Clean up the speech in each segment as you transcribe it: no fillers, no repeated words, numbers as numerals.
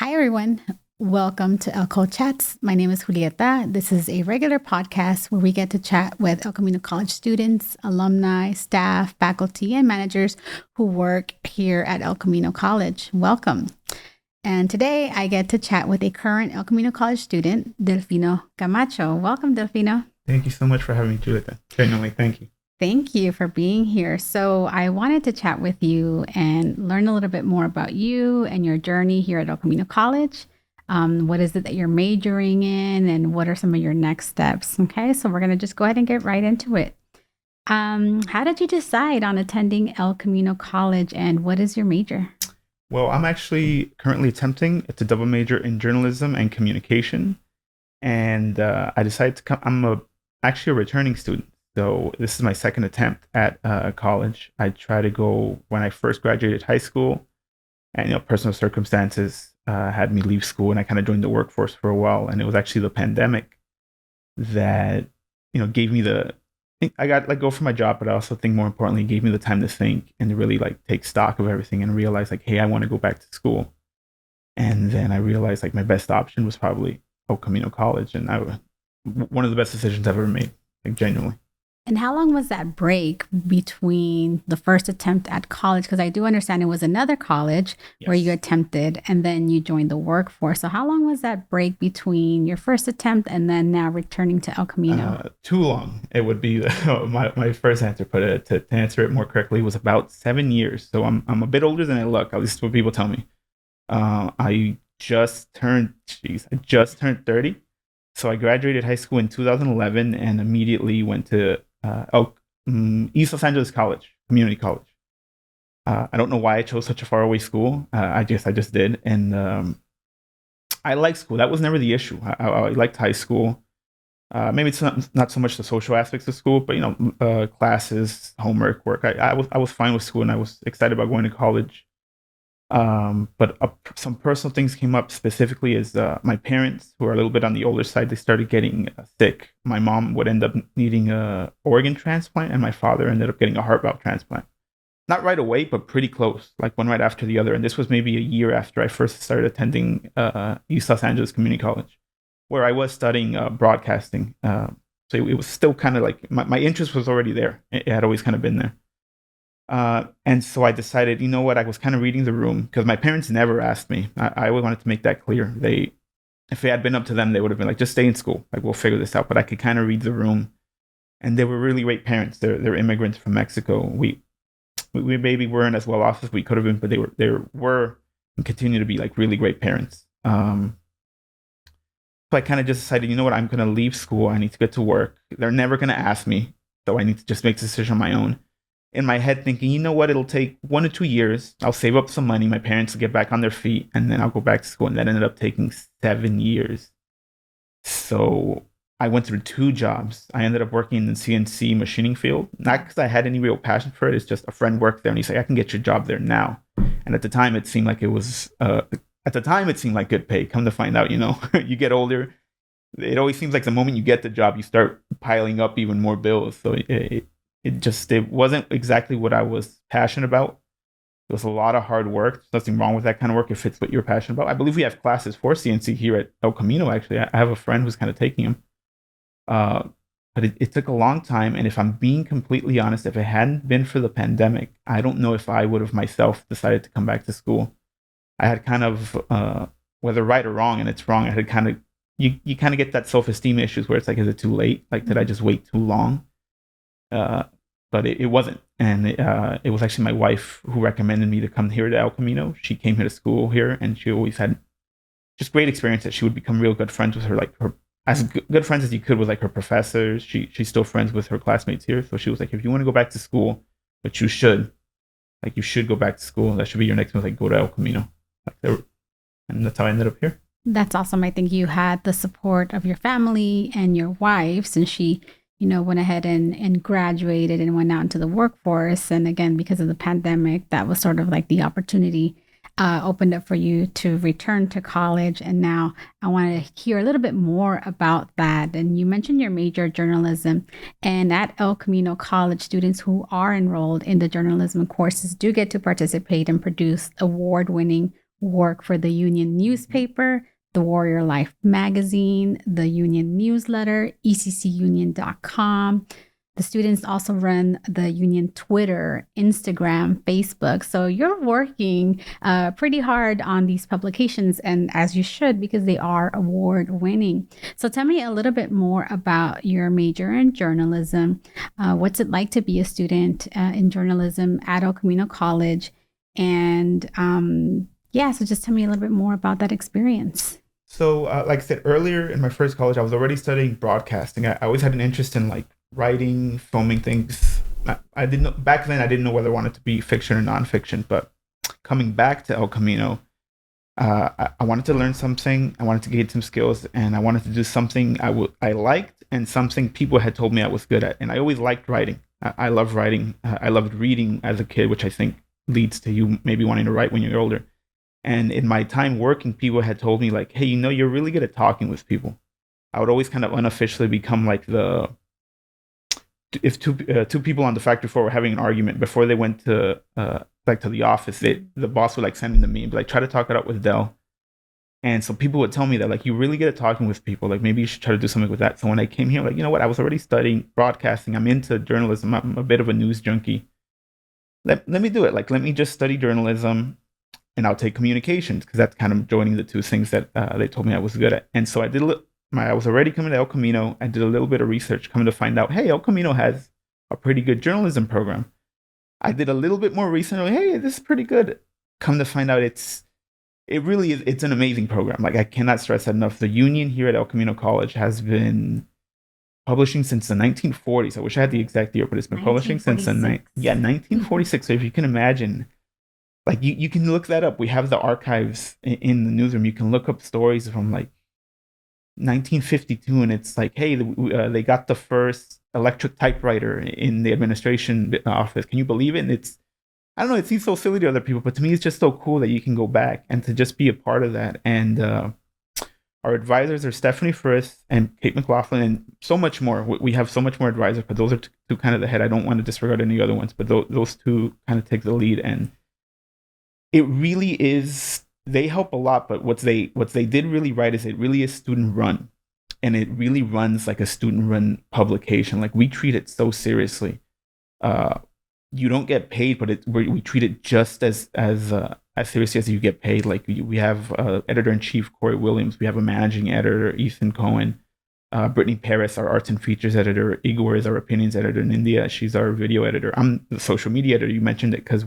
Hi, everyone. Welcome to ElCo Chats. My name is Julieta. This is a regular podcast where we get to chat with El Camino College students, alumni, staff, faculty, and managers who work here at El Camino College. Welcome. And today I get to chat with a current El Camino College student, Delfino Camacho. Welcome, Delfino. Thank you so much for having me, Julieta. Genuinely, thank you. Thank you for being here. So, I wanted to chat with you and learn a little bit more about you and your journey here at El Camino College. What is it that you're majoring in, and what are some of your next steps? Okay, so we're going to just go ahead and get right into it. How did you decide on attending El Camino College, and what is your major? Well, I'm actually currently attempting to double major in journalism and communication, and I decided to come. Actually a returning student, so this is my second attempt at college. I tried to go when I first graduated high school, and personal circumstances had me leave school, and I kind of joined the workforce for a while. And it was actually the pandemic that gave me the. I got let go from my job, but I also think more importantly, it gave me the time to think and to really take stock of everything and realize hey, I want to go back to school. And then I realized my best option was probably El Camino College, and one of the best decisions I've ever made, genuinely. And how long was that break between the first attempt at college? Because I do understand it was another college where you attempted and then you joined the workforce. So how long was that break between your first attempt and then now returning to El Camino? Too long. It would be my first answer, but to answer it more correctly, was about 7 years. So I'm a bit older than I look, at least what people tell me. I just turned 30. So I graduated high school in 2011 and immediately went to East Los Angeles College, community college. I don't know why I chose such a faraway school. I just did, and I liked school. That was never the issue. I liked high school. Maybe it's not so much the social aspects of school, but classes, homework, work. I was fine with school, and I was excited about going to college. But some personal things came up specifically is my parents, who are a little bit on the older side, they started getting sick. My mom would end up needing a organ transplant, and my father ended up getting a heart valve transplant. Not right away, but pretty close, one right after the other. And this was maybe a year after I first started attending East Los Angeles Community College, where I was studying broadcasting. So it was still kind of my interest was already there. It had always kind of been there. And so I decided, you know what, I was kind of reading the room because my parents never asked me. I always wanted to make that clear. If it had been up to them, they would have been just stay in school. We'll figure this out. But I could kind of read the room. And they were really great parents. They're immigrants from Mexico. We maybe weren't as well off as we could have been, but they were and continue to be really great parents. So I kind of just decided, you know what, I'm going to leave school. I need to get to work. They're never going to ask me. So I need to just make the decision on my own. In my head thinking, you know what, it'll take 1 to 2 years. I'll save up some money. My parents will get back on their feet, and then I'll go back to school. And that ended up taking 7 years. So I went through 2 jobs. I ended up working in the CNC machining field, not because I had any real passion for it. It's just a friend worked there, and he's like, I can get your job there now. And at the time, it seemed like good pay. Come to find out, you get older. It always seems like the moment you get the job, you start piling up even more bills. So it wasn't exactly what I was passionate about. It was a lot of hard work. There's nothing wrong with that kind of work if it's what you're passionate about. I believe we have classes for CNC here at El Camino, actually. I have a friend who's kind of taking them. But it took a long time. And if I'm being completely honest, if it hadn't been for the pandemic, I don't know if I would have myself decided to come back to school. I had kind of, whether right or wrong, and it's wrong, I had kind of, you kind of get that self-esteem issues where it's is it too late? Did I just wait too long? But it wasn't. And it was actually my wife who recommended me to come here to El Camino. She came here to school here, and she always had just great experiences. She would become real good friends with her as good friends as you could with her professors. She's still friends with her classmates here. So she was like, if you want to go back to school, which you should, you should go back to school. That should be your next move. Go to El Camino. And that's how I ended up here. That's awesome. I think you had the support of your family and your wife, since she went ahead and graduated and went out into the workforce. And again, because of the pandemic, that was sort of the opportunity opened up for you to return to college. And now I want to hear a little bit more about that. And you mentioned your major, journalism. And at El Camino College, students who are enrolled in the journalism courses do get to participate and produce award-winning work for the Union newspaper, the Warrior Life magazine, the Union newsletter, eccunion.com. The students also run the Union Twitter, Instagram, Facebook. So you're working pretty hard on these publications, and as you should, because they are award winning. So tell me a little bit more about your major in journalism. What's it like to be a student in journalism at El Camino College? And yeah, so just tell me a little bit more about that experience. So, like I said earlier, in my first college, I was already studying broadcasting. I always had an interest in like writing, filming things. I didn't know back then. I didn't know whether I wanted to be fiction or nonfiction. But coming back to El Camino, I wanted to learn something. I wanted to gain some skills, and I wanted to do something I liked and something people had told me I was good at. And I always liked writing. I love writing. I loved reading as a kid, which I think leads to you maybe wanting to write when you're older. And in my time working, people had told me like, hey, you're really good at talking with people. I would always kind of unofficially become like if two people on the factory floor were having an argument before they went to like to the office, the boss would like send them to me and be like, try to talk it out with Del. And so people would tell me that like, you're really good at talking with people. Like maybe you should try to do something with that. So when I came here, like, you know what, I was already studying broadcasting. I'm into journalism. I'm a bit of a news junkie. Let me do it. Like, let me just study journalism. And I'll take communications because that's kind of joining the two things that they told me I was good at. And so I did I was already coming to El Camino. I did a little bit of research, coming to find out, hey, El Camino has a pretty good journalism program. I did a little bit more recently. Hey, this is pretty good. Come to find out, it really is. It's an amazing program. Like I cannot stress that enough. The union here at El Camino College has been publishing since the 1940s. I wish I had the exact year, but it's been publishing since the 1946. So if you can imagine. Like you can look that up. We have the archives in the newsroom. You can look up stories from like 1952, and it's like, hey, they got the first electric typewriter in the administration office. Can you believe it? And I don't know, it seems so silly to other people, but to me, it's just so cool that you can go back and to just be a part of that. And our advisors are Stephanie Friss and Kate McLaughlin, and so much more. We have so much more advisors, but those are two kind of the head. I don't want to disregard any other ones, but those two kind of take the lead. And it really is, they help a lot, but what they did really right is it really is student run, and it really runs like a student run publication. Like we treat it so seriously. You don't get paid, but we treat it just as seriously as you get paid. Like we have editor-in-chief Corey Williams, we have a managing editor Ethan Cohen, Brittany Paris, our arts and features editor, Igor is our opinions editor in India. She's our video editor. I'm the social media editor. You mentioned it because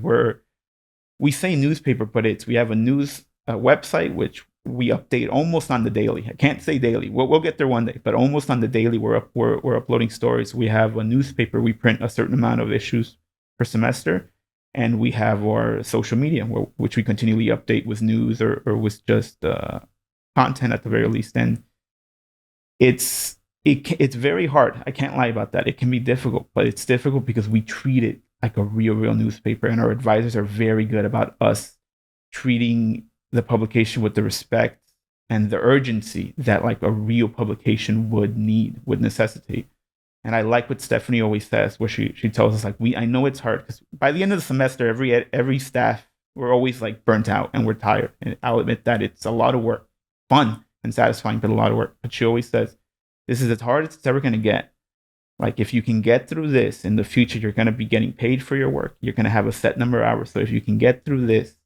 we say newspaper, but we have a news website which we update almost on the daily. I can't say daily. We'll get there one day, but almost on the daily, we're uploading stories. We have a newspaper. We print a certain amount of issues per semester, and we have our social media, which we continually update with news or with just content at the very least. And it's very hard. I can't lie about that. It can be difficult, but it's difficult because we treat it like a real newspaper, and our advisors are very good about us treating the publication with the respect and the urgency that like a real publication would necessitate. And I like what Stephanie always says, where she tells us like, I know it's hard because by the end of the semester, every staff, we're always like burnt out and we're tired. And I'll admit that it's a lot of work, fun and satisfying, but a lot of work. But she always says, this is as hard as it's ever going to get. Like if you can get through this in the future, you're going to be getting paid for your work. You're going to have a set number of hours. So if you can get through this,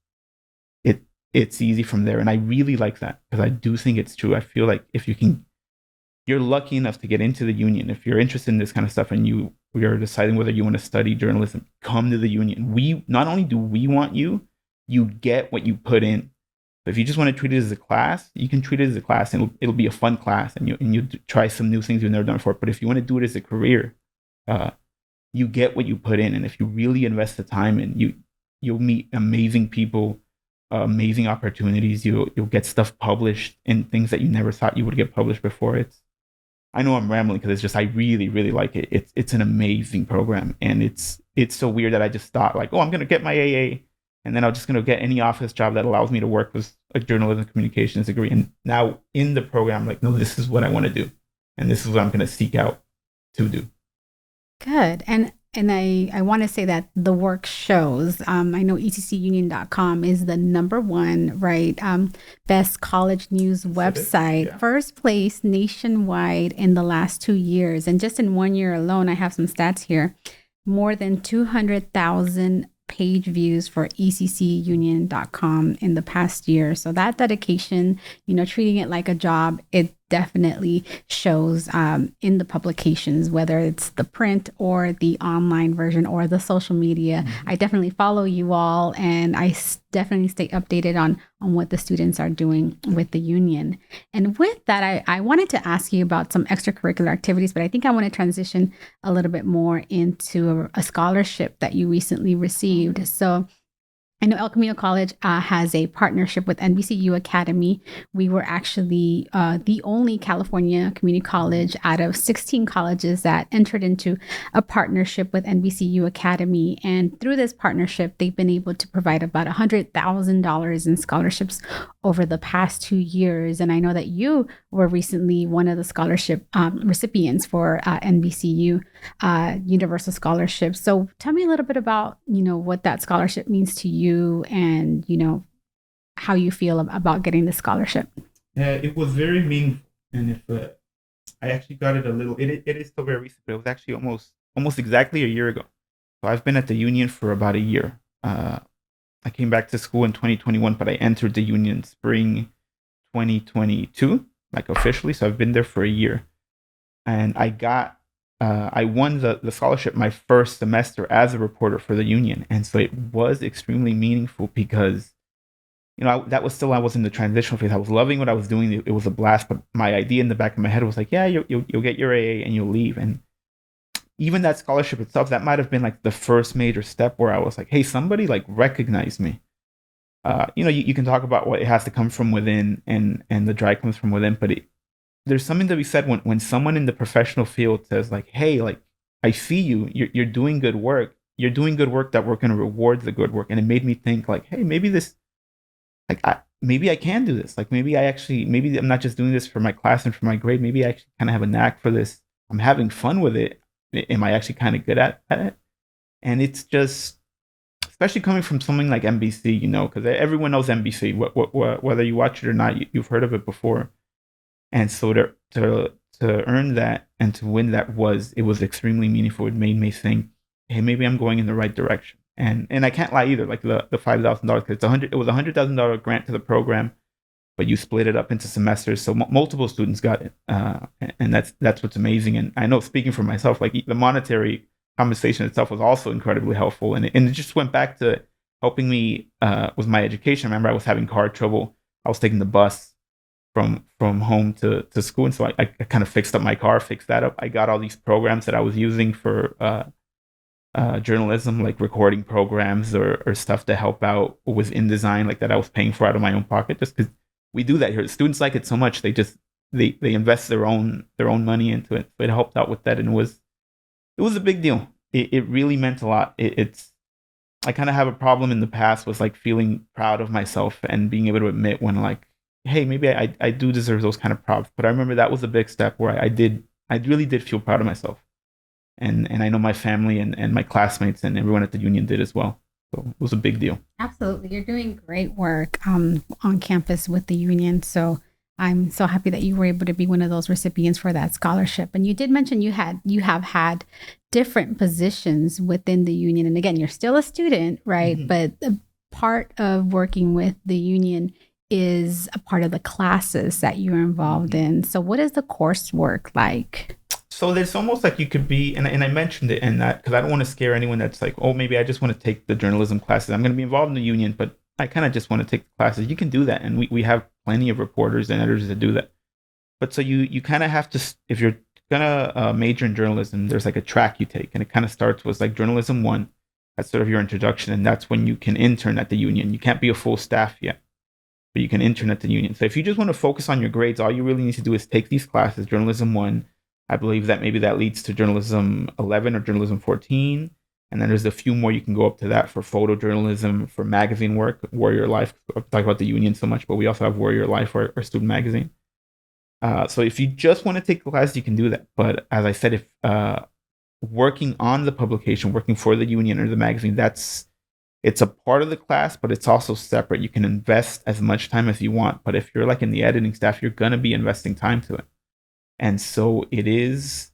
it's easy from there. And I really like that because I do think it's true. I feel like if you're lucky enough to get into the union, if you're interested in this kind of stuff and we are deciding whether you want to study journalism, come to the union. We not only do we want you get what you put in. But if you just want to treat it as a class, you can treat it as a class, and it'll be a fun class, and you try some new things you've never done before. But if you want to do it as a career, you get what you put in, and if you really invest the time in, you'll meet amazing people, amazing opportunities. You'll get stuff published in things that you never thought you would get published before. I know I'm rambling because it's just I really like it. It's an amazing program, and it's so weird that I just thought like, oh, I'm gonna get my AA. And then I'm just going to get any office job that allows me to work with a journalism communications degree. And now in the program, like, no, this is what I want to do. And this is what I'm going to seek out to do. Good. And And I want to say that the work shows. I know ECCUnion.com is the number one, right? Best college news website, Yeah. first place nationwide in the last 2 years. And just in 1 year alone, I have some stats here, more than 200,000 page views for ECCUnion.com in the past year. So that dedication, treating it like a job, it definitely shows in the publications, whether it's the print or the online version or the social media. I definitely follow you all, and I definitely stay updated on what the students are doing with the union. And with that, I wanted to ask you about some extracurricular activities, but I think I want to transition a little bit more into a scholarship that you recently received. So I know El Camino College has a partnership with NBCU Academy. We were actually the only California community college out of 16 colleges that entered into a partnership with NBCU Academy. And through this partnership, they've been able to provide about $100,000 in scholarships over the past 2 years. And I know that you were recently one of the scholarship recipients for NBCU Universal Scholarship. So tell me a little bit about, what that scholarship means to you and, how you feel about getting the scholarship. It was very meaningful. And if I actually got it a little, it is still very recent, but it was actually almost exactly a year ago. So I've been at the union for about a year. I came back to school in 2021, but I entered the union spring 2022, like officially. So I've been there for a year. And I won the scholarship my first semester as a reporter for the union. And so it was extremely meaningful because, that was still, I was in the transitional phase. I was loving what I was doing. It was a blast, but my idea in the back of my head was like, yeah, you'll get your AA and you'll leave. And even that scholarship itself, that might have been like the first major step where I was like, hey, somebody like recognized me. You can talk about what it has to come from within and the drive comes from within, but there's something to be said when someone in the professional field says like, hey, like, I see you're doing good work. You're doing good work that we're going to reward the good work. And it made me think like, hey, maybe this, like, maybe I can do this. Like, maybe I'm not just doing this for my class and for my grade. Maybe I actually kind of have a knack for this. I'm having fun with it. Am I actually kind of good at it? And it's just, especially coming from something like NBC, because everyone knows NBC. Whether you watch it or not, you've heard of it before. And so to earn that and to win that it was extremely meaningful. It made me think, hey, maybe I'm going in the right direction. And I can't lie either. Like the $5,000, because it was $100,000 grant to the program, but you split it up into semesters, so multiple students got it, and that's what's amazing. And I know, speaking for myself, like the monetary compensation itself was also incredibly helpful, and it just went back to helping me with my education. I remember I was having car trouble. I was taking the bus from home to school, and so I kind of fixed up my car, fixed that up. I got all these programs that I was using for journalism, like recording programs or stuff to help out with InDesign, like that I was paying for out of my own pocket, just because we do that here. The students like it so much, they invest their own money into it. So it helped out with that, and it was a big deal. It really meant a lot. I kind of have a problem in the past with like feeling proud of myself and being able to admit when like, hey, maybe I do deserve those kind of props. But I remember that was a big step where I really did feel proud of myself. And I know my family and my classmates and everyone at the union did as well. So it was a big deal. Absolutely. You're doing great work on campus with the union. So I'm so happy that you were able to be one of those recipients for that scholarship. And you did mention you have had different positions within the union. And again, you're still a student, right? Mm-hmm. But a part of working with the union is a part of the classes that you're involved in. So what is the coursework like? So there's almost like you could be, and I mentioned it in that because I don't want to scare anyone that's like, oh, maybe I just want to take the journalism classes. I'm going to be involved in the union, but I kind of just want to take the classes. You can do that. And we have plenty of reporters and editors that do that. But so you kind of have to, if you're going to major in journalism, there's like a track you take. And it kind of starts with like journalism 1. That's sort of your introduction. And that's when you can intern at the union. You can't be a full staff yet, but you can intern at the union. So if you just want to focus on your grades, all you really need to do is take these classes, journalism 1. I believe that maybe that leads to journalism 11 or journalism 14. And then there's a few more you can go up to that for photojournalism, for magazine work, Warrior Life. I talk about the union so much, but we also have Warrior Life, our student magazine. So if you just want to take the class, you can do that. But as I said, working on the publication, working for the union or the magazine, it's a part of the class, but it's also separate. You can invest as much time as you want, but if you're like in the editing staff, you're gonna be investing time to it. And so it is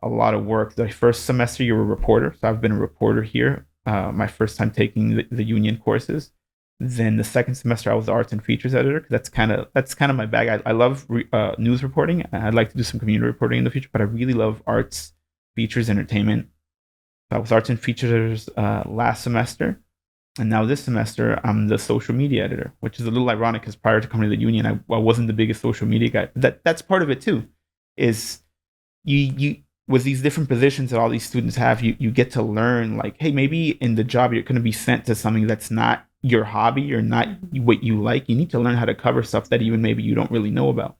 a lot of work. The first semester, you're a reporter. So I've been a reporter here. My first time taking the union courses. Then the second semester, I was the arts and features editor. That's kind of my bag. I love news reporting. I'd like to do some community reporting in the future, but I really love arts, features, entertainment. So I was arts and features last semester. And now this semester, I'm the social media editor, which is a little ironic because prior to coming to the union, I wasn't the biggest social media guy. That's part of it too, is you with these different positions that all these students have, you get to learn like, hey, maybe in the job you're going to be sent to something that's not your hobby or not what you like. You need to learn how to cover stuff that even maybe you don't really know about.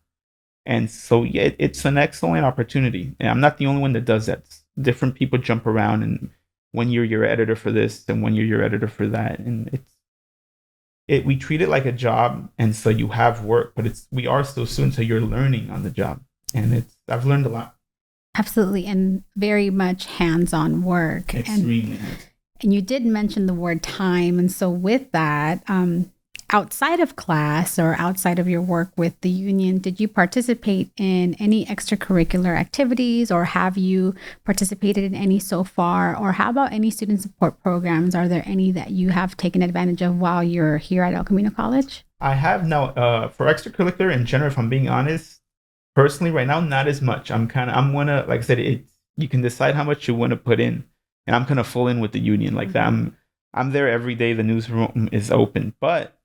And so yeah, it's an excellent opportunity. And I'm not the only one that does that. Different people jump around, and one year you're editor for this, and one year you're editor for that, and we treat it like a job, and so you have work, but we are still students, so you're learning on the job, and I've learned a lot. Absolutely, and very much hands-on work. Extremely. And you did mention the word time, and so with that, outside of class or outside of your work with the union, did you participate in any extracurricular activities, or have you participated in any so far? Or how about any student support programs? Are there any that you have taken advantage of while you're here at El Camino College? I have now, for extracurricular in general, if I'm being honest, personally right now, not as much. I'm gonna, like I said, you can decide how much you want to put in, and I'm kind of full in with the union like that. I'm there every day. The newsroom is open, but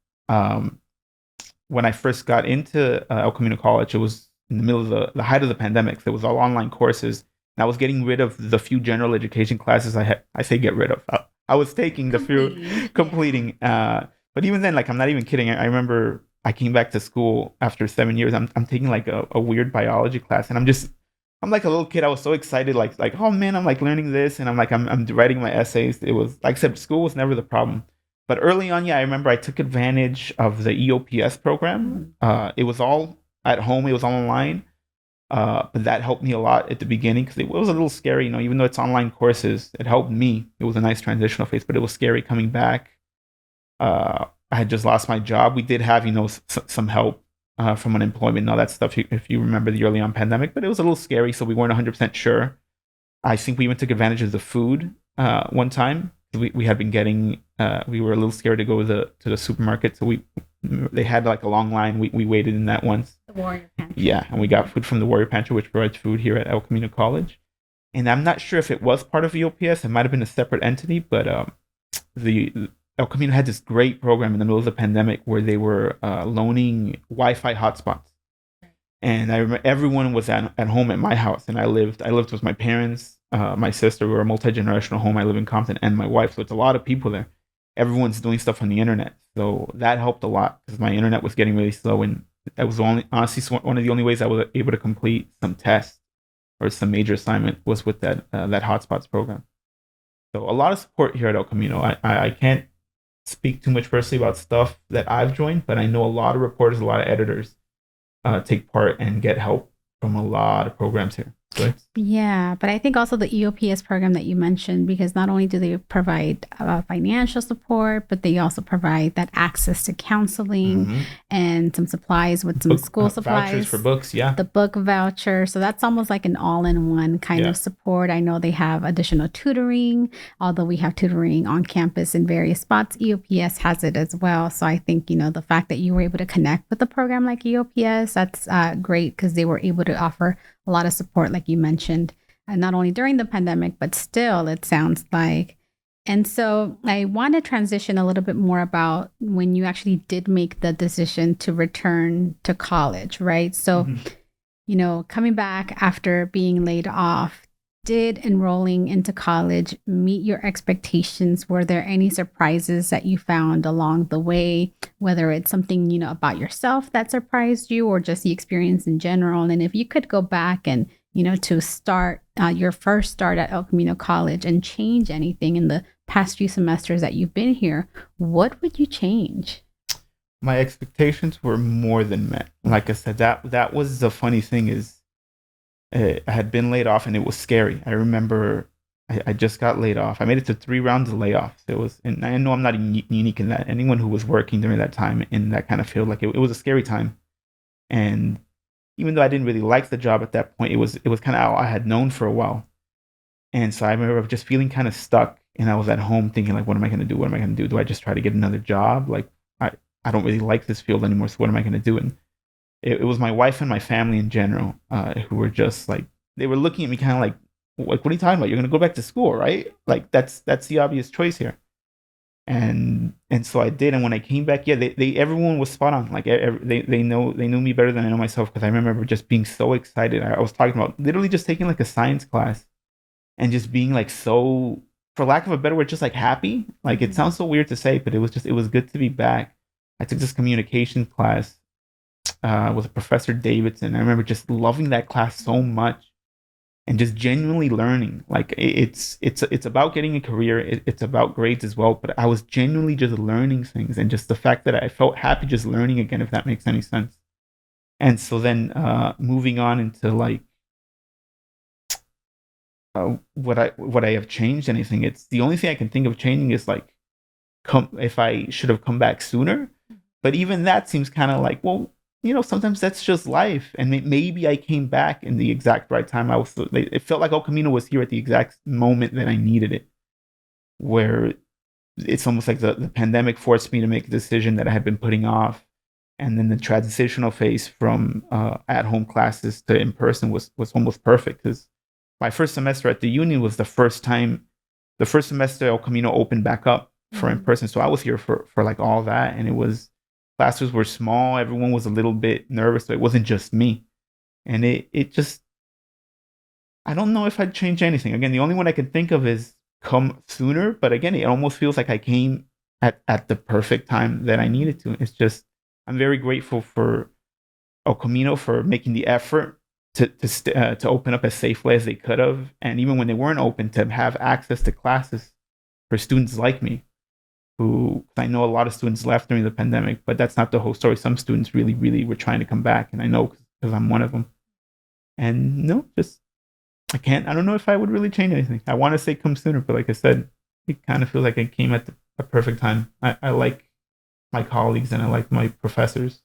when I first got into El Camino College, it was in the middle of the height of the pandemic. So it was all online courses, and I was getting rid of the few general education classes I had. I say get rid of. I was taking the few, completing. But even then, like, I'm not even kidding. I remember I came back to school after 7 years. I'm taking like a weird biology class, and I'm like a little kid. I was so excited, like oh man, I'm like learning this, and I'm writing my essays. It was like I said, school was never the problem. But early on, yeah, I remember I took advantage of the EOPS program. It was all at home. It was all online. But that helped me a lot at the beginning because it was a little scary, even though it's online courses, it helped me. It was a nice transitional phase, but it was scary coming back. I had just lost my job. We did have, some help from unemployment and all that stuff, if you remember the early on pandemic, but it was a little scary. So we weren't 100% sure. I think we even took advantage of the food one time. We had been getting, we were a little scared to go to the supermarket. So they had like a long line. We waited in that once. The Warrior Pantry. Yeah. And we got food from the Warrior Pantry, which provides food here at El Camino College. And I'm not sure if it was part of EOPS. It might have been a separate entity, but the El Camino had this great program in the middle of the pandemic where they were loaning Wi-Fi hotspots. And I remember everyone was at home at my house, and I lived with my parents, my sister. We were a multi-generational home. I live in Compton, and my wife. So it's a lot of people there. Everyone's doing stuff on the internet, so that helped a lot because my internet was getting really slow, and that was honestly one of the only ways I was able to complete some tests or some major assignment was with that hotspots program. So a lot of support here at El Camino. I can't speak too much personally about stuff that I've joined, but I know a lot of reporters, a lot of editors take part and get help from a lot of programs here. Right? Yeah, but I think also the EOPS program that you mentioned, because not only do they provide financial support, but they also provide that access to counseling and some supplies with some school supplies. Vouchers for books, yeah. The book voucher. So that's almost like an all-in-one kind of support. I know they have additional tutoring, although we have tutoring on campus in various spots. EOPS has it as well. So I think, the fact that you were able to connect with a program like EOPS, that's great because they were able to offer a lot of support, like you mentioned, not only during the pandemic, but still, it sounds like. And so I want to transition a little bit more about when you actually did make the decision to return to college, right? So, coming back after being laid off, did enrolling into college meet your expectations? Were there any surprises that you found along the way, whether it's something, about yourself that surprised you or just the experience in general? And if you could go back and, to start your first start at El Camino College and change anything in the past few semesters that you've been here, what would you change? My expectations were more than met. Like I said, that was the funny thing is, I had been laid off and it was scary. I remember I just got laid off. I made it to 3 rounds of layoffs. It was, and I know I'm not unique in that. Anyone who was working during that time in that kind of field, like it was a scary time. And even though I didn't really like the job at that point, it was kind of all I had known for a while. And so I remember just feeling kind of stuck. And I was at home thinking, like, what am I going to do? What am I going to do? Do I just try to get another job? Like, I don't really like this field anymore. So what am I going to do? And it was my wife and my family in general who were just like, they were looking at me kind of like, what are you talking about? You're going to go back to school, right? Like, that's the obvious choice here. And so I did. And when I came back, yeah, they everyone was spot on. Like they knew me better than I know myself, because I remember just being so excited. I was talking about literally just taking like a science class and just being like so, for lack of a better word, just like happy. Like, it sounds so weird to say, but it was good to be back. I took this communication class with Professor Davidson. I remember just loving that class so much and just genuinely learning. Like, it's about getting a career. It's about grades as well. But I was genuinely just learning things, and just the fact that I felt happy just learning again, if that makes any sense. And so then moving on into like what I have changed anything. It's the only thing I can think of changing is like, come if I should have come back sooner. But even that seems kind of like, well, sometimes that's just life. And maybe I came back in the exact right time. It felt like El Camino was here at the exact moment that I needed it, where it's almost like the pandemic forced me to make a decision that I had been putting off. And then the transitional phase from at-home classes to in-person was almost perfect, because my first semester at the union was the first semester El Camino opened back up for in-person. So I was here for like all that. And classes were small. Everyone was a little bit nervous, so it wasn't just me. And it just, I don't know if I'd change anything. Again, the only one I can think of is come sooner. But again, it almost feels like I came at the perfect time that I needed to. It's just, I'm very grateful for El Camino for making the effort to open up as safely as they could have. And even when they weren't open, to have access to classes for students like me, who I know a lot of students left during the pandemic, but that's not the whole story. Some students really, really were trying to come back. And I know, because I'm one of them. And no, just, I don't know if I would really change anything. I want to say come sooner, but like I said, it kind of feels like I came at a perfect time. I like my colleagues and I like my professors.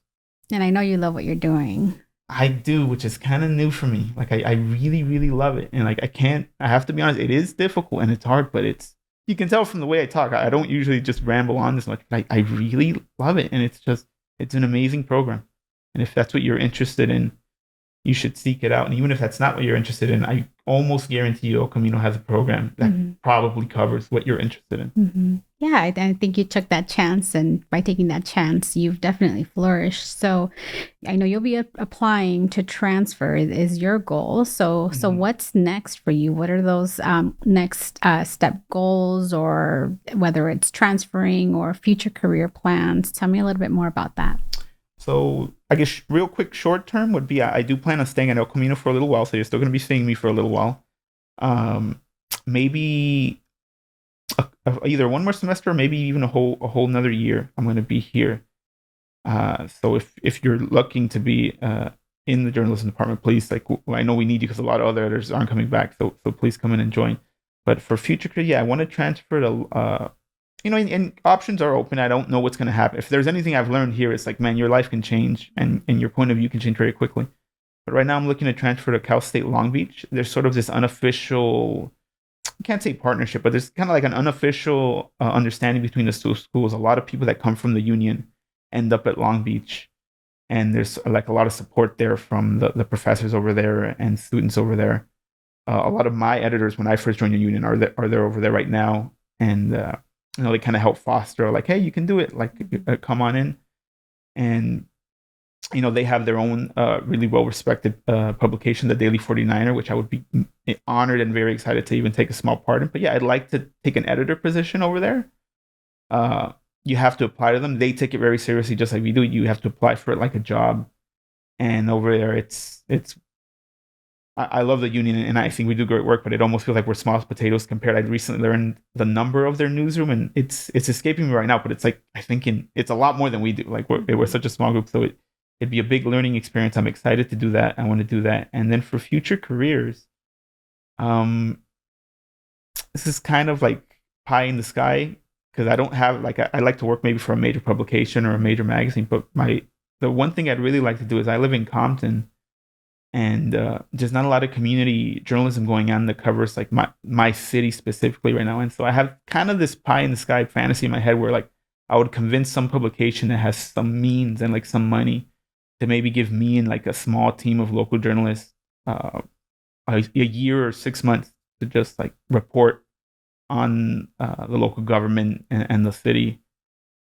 And I know you love what you're doing. I do, which is kind of new for me. Like, I really, really love it. And like, I have to be honest, it is difficult and it's hard, but you can tell from the way I talk, I don't usually just ramble on this much, but I really love it. And it's an amazing program. And if that's what you're interested in, you should seek it out. And even if that's not what you're interested in, I almost guarantee you El Camino has a program that probably covers what you're interested in. Yeah, I think you took that chance, and by taking that chance, you've definitely flourished. So I know you'll be applying to transfer is your goal. So what's next for you? What are those next step goals, or whether it's transferring or future career plans? Tell me a little bit more about that. So I guess real quick, short term would be, I do plan on staying at El Camino for a little while. So you're still going to be seeing me for a little while. Maybe either one more semester, or maybe even a whole another year. I'm going to be here. So if you're looking to be in the journalism department, please, like, I know we need you because a lot of other editors aren't coming back. So please come in and join. But for future career, yeah, I want to transfer to and options are open. I don't know what's going to happen. If there's anything I've learned here, it's like, man, your life can change and your point of view can change very quickly. But right now I'm looking to transfer to Cal State Long Beach. There's sort of this unofficial, I can't say partnership, but there's kind of like an unofficial understanding between the two schools. A lot of people that come from the union end up at Long Beach. And there's like a lot of support there from the professors over there and students over there. A lot of my editors, when I first joined the union, are there over there right now. And they kind of help foster, like, hey, you can do it, like, come on in. And they have their own really well-respected publication, the Daily 49er, which I would be honored and very excited to even take a small part in. But yeah, I'd like to take an editor position over there. You have to apply to them. They take it very seriously, just like we do. You have to apply for it like a job. And over there, I love the union, and I think we do great work, but it almost feels like we're small potatoes compared. I recently learned the number of their newsroom, and it's escaping me right now, but it's like, I think it's a lot more than we do. Like, we're such a small group, so it'd be a big learning experience. I'm excited to do that. I want to do that. And then for future careers, this is kind of like pie in the sky because I don't have like I like to work maybe for a major publication or a major magazine, but the one thing I'd really like to do is I live in Compton, and there's not a lot of community journalism going on that covers like my city specifically right now. And so I have kind of this pie in the sky fantasy in my head where like I would convince some publication that has some means and like some money to maybe give me and like a small team of local journalists a year or 6 months to just like report on the local government and the city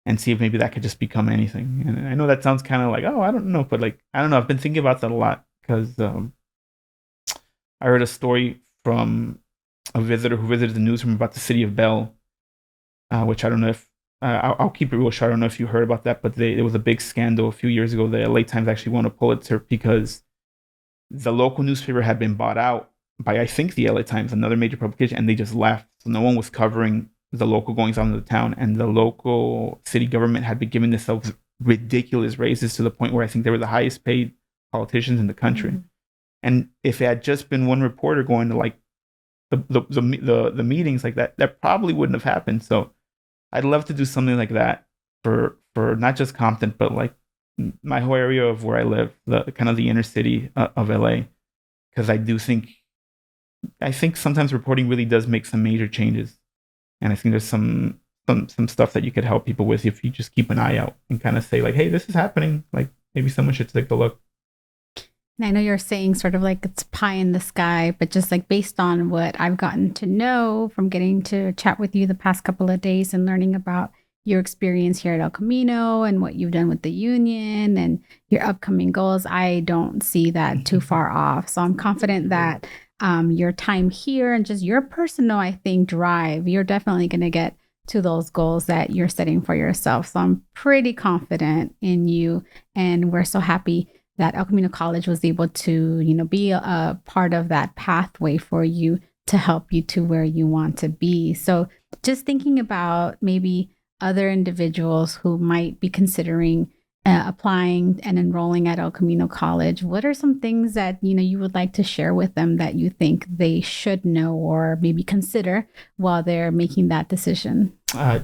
and see if maybe that could just become anything. And I know that sounds kind of like, oh, I don't know, but like, I don't know. I've been thinking about that a lot because I heard a story from a visitor who visited the newsroom about the city of Bell, which I don't know if I'll keep it real short. I don't know if you heard about that, but there was a big scandal a few years ago. The LA Times actually won a Pulitzer because the local newspaper had been bought out by, I think, the LA Times, another major publication, and they just left. So no one was covering the local goings on of the town, and the local city government had been giving themselves ridiculous raises to the point where I think they were the highest paid politicians in the country. Mm-hmm. And if it had just been one reporter going to like the meetings like that, that probably wouldn't have happened. So I'd love to do something like that for not just Compton, but like my whole area of where I live, the kind of the inner city of LA, because I think sometimes reporting really does make some major changes, and I think there's some stuff that you could help people with if you just keep an eye out and kind of say like, hey, this is happening. Like maybe someone should take a look. And I know you're saying sort of like it's pie in the sky, but just like based on what I've gotten to know from getting to chat with you the past couple of days and learning about your experience here at El Camino and what you've done with the union and your upcoming goals, I don't see that too far off. So I'm confident that your time here and just your personal, I think, drive, you're definitely going to get to those goals that you're setting for yourself. So I'm pretty confident in you, and we're so happy that El Camino College was able to, be a part of that pathway for you to help you to where you want to be. So just thinking about maybe other individuals who might be considering applying and enrolling at El Camino College, what are some things that, you would like to share with them that you think they should know or maybe consider while they're making that decision?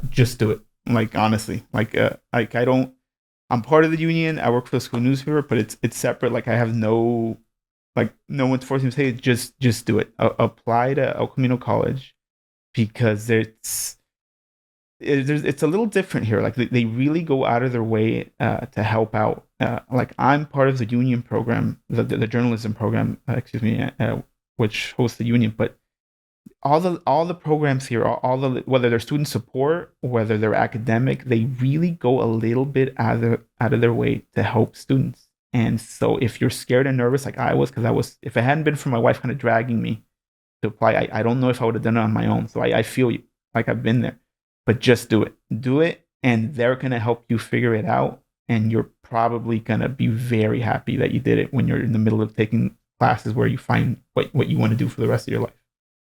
Just do it. Like, honestly, I don't, I'm part of the union. I work for the school newspaper, but it's separate. Like I have no one's forcing me to say it. Just do it. Apply to El Camino College because it's a little different here. Like they really go out of their way to help out. Like I'm part of the union program, the journalism program, which hosts the union, but all the programs here, all the whether they're student support, whether they're academic, they really go a little bit out of their way to help students. And so if you're scared and nervous like I was, because if it hadn't been for my wife kind of dragging me to apply, I don't know if I would have done it on my own. So I feel you, like I've been there, but just do it, and they're gonna help you figure it out, and you're probably gonna be very happy that you did it when you're in the middle of taking classes where you find what you want to do for the rest of your life.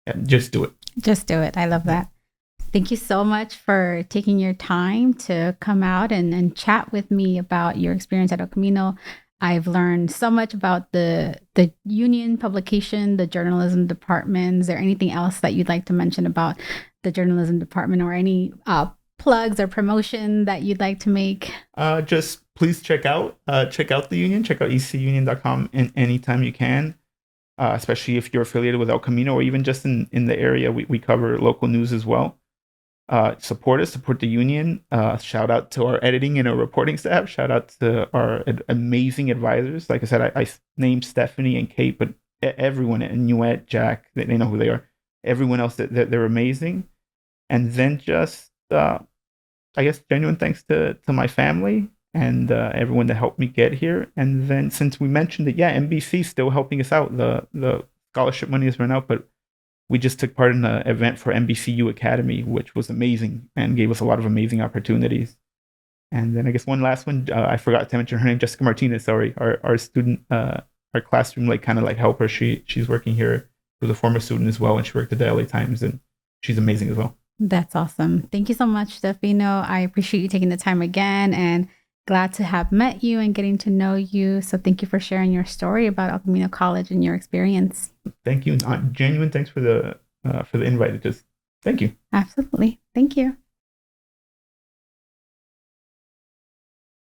Yeah, just do it. Just do it. I love that. Thank you so much for taking your time to come out and chat with me about your experience at El Camino. I've learned so much about the union publication, the journalism department. Is there anything else that you'd like to mention about the journalism department, or any plugs or promotion that you'd like to make? Just please check out the union. Check out ecunion.com anytime you can. Especially if you're affiliated with El Camino, or even just in the area. We cover local news as well. Support us, support the union. Shout out to our editing and our reporting staff. Shout out to our amazing advisors. Like I said, I named Stephanie and Kate, but everyone, and Nuet, Jack, they know who they are. Everyone else, they're amazing. And then just, I guess, genuine thanks to my family and everyone that helped me get here. And then since we mentioned it, NBC still helping us out. The scholarship money has run out, but we just took part in an event for NBCU Academy, which was amazing and gave us a lot of amazing opportunities. And then I guess one last one, I forgot to mention her name, Jessica Martinez. Sorry, our student, our classroom helper. She's working here. She was a former student as well, and she worked at the LA Times, and she's amazing as well. That's awesome. Thank you so much, Delfino. I appreciate you taking the time again, and glad to have met you and getting to know you. So thank you for sharing your story about El Camino College and your experience. Thank you. Genuine thanks for the invite. Thank you. Absolutely. Thank you.